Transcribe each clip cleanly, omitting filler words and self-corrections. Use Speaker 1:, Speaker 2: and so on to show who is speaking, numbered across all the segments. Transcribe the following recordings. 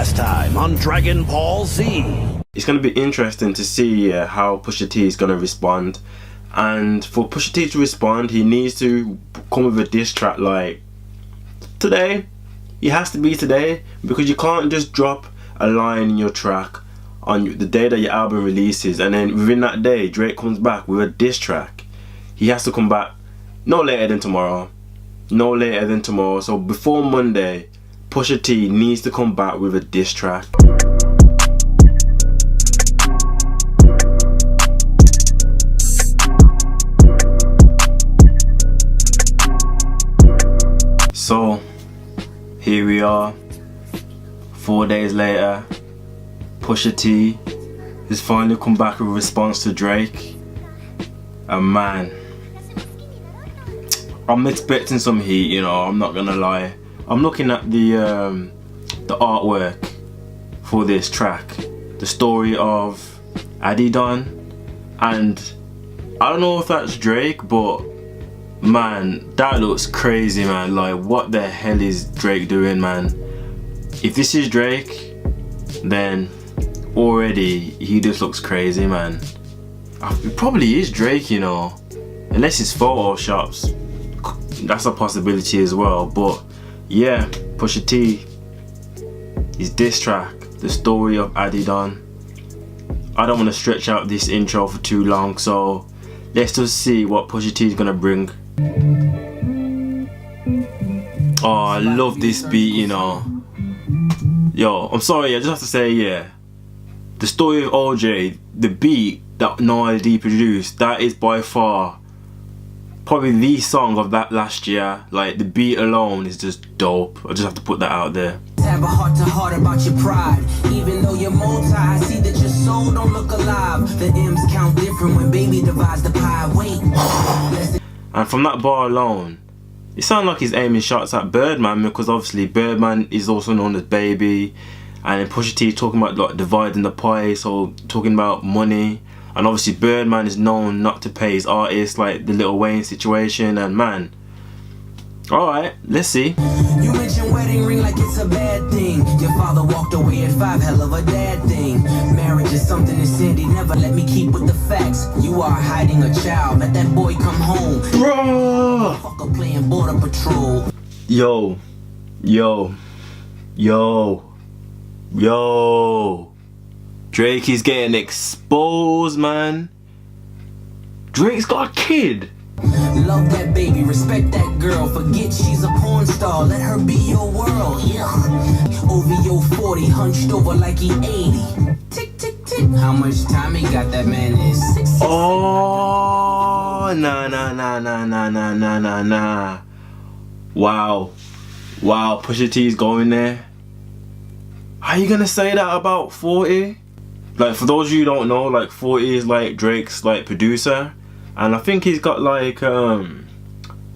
Speaker 1: last time on Dragon Ball Z.
Speaker 2: It's going to be interesting to see how Pusha T is going to respond. And for Pusha T to respond, he needs to come with a diss track like today. It has to be today, because you can't just drop a line in your track on the day that your album releases and then within that day Drake comes back with a diss track. He has to come back no later than tomorrow. No later than tomorrow. So before Monday, Pusha T needs to come back with a diss track. So here we are, 4 days later. Pusha T has finally come back with a response to Drake. And man, I'm expecting some heat, you know, I'm not gonna lie. I'm looking at the artwork for this track, the story of Adidon, and I don't know if that's Drake, but man, that looks crazy, man. Like, what the hell is Drake doing, man? If this is Drake, then already he just looks crazy, man. It probably is Drake, you know, unless it's photoshops. That's a possibility as well. But yeah, Pusha T, his diss track, the story of Adidon. I don't want to stretch out this intro for too long, so let's just see what Pusha T is gonna bring. Oh, I love this beat, you know. Yo, I'm sorry, I just have to say, yeah, the story of OJ, the beat that No ID produced, that is by far probably the song of that last year. Like, the beat alone is just dope. I just have to put that out there.
Speaker 3: Have a heart to heart about your pride. Even though you're multi, I see that your soul don't look alive. The M's count different when baby divides the pie. Wait.
Speaker 2: And from that bar alone, it sounds like he's aiming shots at Birdman, because obviously Birdman is also known as Baby. And then Pusha T talking about like dividing the pie, so talking about money. And obviously Birdman is known not to pay his artists, like the Lil Wayne situation. And man, alright, let's see.
Speaker 3: You mentioned wedding ring like it's a bad thing. Your father walked away at 5, hell of a dad thing. Marriage is something that Sandy never let me keep with the facts. You are hiding a child, let that boy come home.
Speaker 2: Bro!
Speaker 3: Fucker playing border patrol.
Speaker 2: Yo. Drake is getting exposed, man. Drake's got a kid.
Speaker 3: Love that baby, respect that girl. Forget she's a porn star, let her be your world. Yeah. OVO 40, hunched over like he 80. Tick, tick, tick. How much time he got? That man is 6.
Speaker 2: Oh, nah. Wow, Pusha T's going there. How you gonna say that about 40? Like, for those of you who don't know, like 40 is like Drake's like producer. And I think he's got like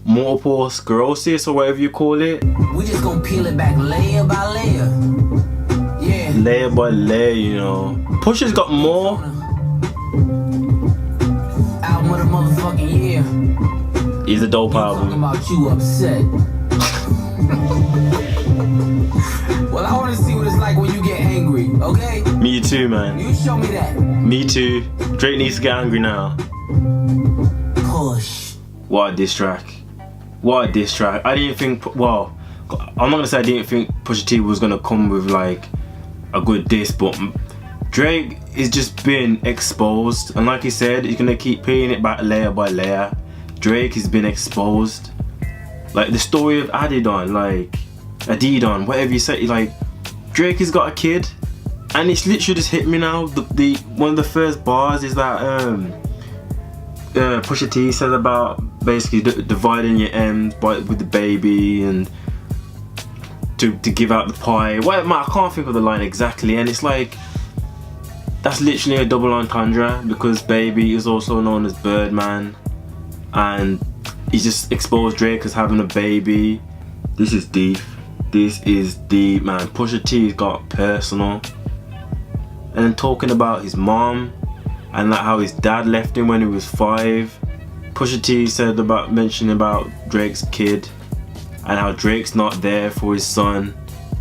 Speaker 2: multiple sclerosis or whatever you call it.
Speaker 3: We just gonna peel it back layer by layer. Yeah.
Speaker 2: Layer by layer, you know. Pusha's got more.
Speaker 3: Album of the motherfucking year.
Speaker 2: He's a dope
Speaker 3: Talking
Speaker 2: album.
Speaker 3: about you upset. Well, I wanna see what it's like when you get angry, okay?
Speaker 2: Me too, man.
Speaker 3: You show me that.
Speaker 2: Me too. Drake needs to get angry now.
Speaker 3: Push.
Speaker 2: What a diss track. What a diss track. I didn't think, well, I'm not gonna say I didn't think Pusha T was gonna come with like a good diss, but Drake is just been exposed. And like he said, he's gonna keep peeling it back layer by layer. Drake has been exposed. Like the story of Adidon, like Adidon, whatever you say, like Drake has got a kid. And it's literally just hit me now. The one of the first bars is that Pusha T says about basically dividing your M's with the baby and to give out the pie. Well, I can't think of the line exactly, and it's like that's literally a double entendre, because Baby is also known as Birdman, and he just exposed Drake as having a baby. This is deep. This is deep, man. Pusha T's got personal. And then talking about his mom and like how his dad left him when he was 5. Pusha T said mentioning about Drake's kid and how Drake's not there for his son,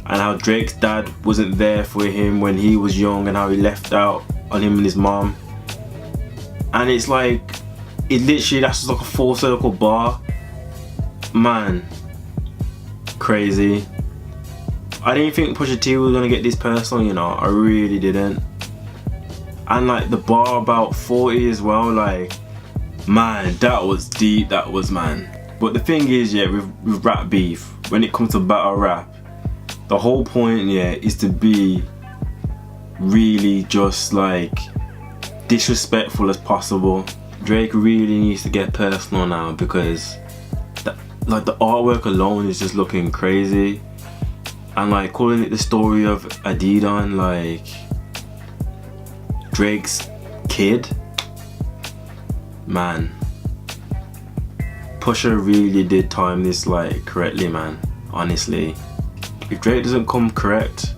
Speaker 2: and how Drake's dad wasn't there for him when he was young, and how he left out on him and his mom. And it's like, it literally, that's just like a full circle bar. Man, crazy. I didn't think Pusha T was gonna get this personal, you know, I really didn't. And like the bar about 40 as well, like, man, that was deep, that was, man. But the thing is, yeah, with rap beef, when it comes to battle rap, the whole point, yeah, is to be really just like disrespectful as possible. Drake really needs to get personal now, because like the artwork alone is just looking crazy. And like calling it the story of Adidon, like Drake's kid, man. Pusha really did time this like correctly, man. Honestly, if Drake doesn't come correct,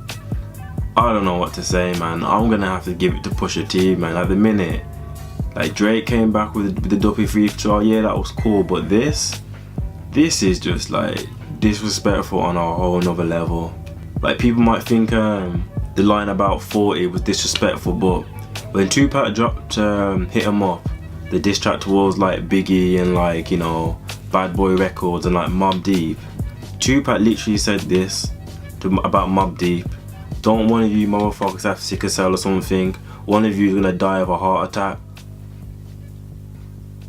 Speaker 2: I don't know what to say, man. I'm gonna have to give it to Pusha T, man. At the minute, like Drake came back with the Duppy Freestyle, yeah, that was cool, but this is just like disrespectful on a whole nother level. Like people might think the line about 40 was disrespectful, but when Tupac dropped Hit 'Em Up, the diss track towards like Biggie and like, you know, Bad Boy Records and like Mobb Deep, Tupac literally said this about Mobb Deep: don't one of you motherfuckers have sickle cell or something, one of you is gonna die of a heart attack.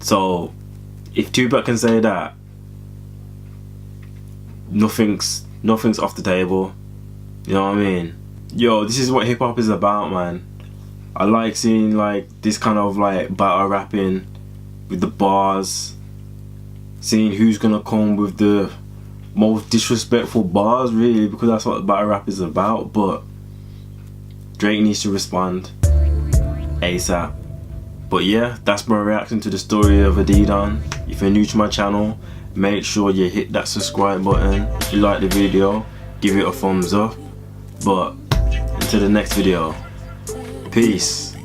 Speaker 2: So if Tupac can say that, nothing's off the table, you know what I mean? Yo, this is what hip hop is about, man. I like seeing like this kind of like battle rapping with the bars, seeing who's gonna come with the most disrespectful bars, really, because that's what battle rap is about. But Drake needs to respond ASAP. But yeah, that's my reaction to the story of Adidon. If you're new to my channel, make sure you hit that subscribe button. If you like the video, give it a thumbs up. But until the next video, peace.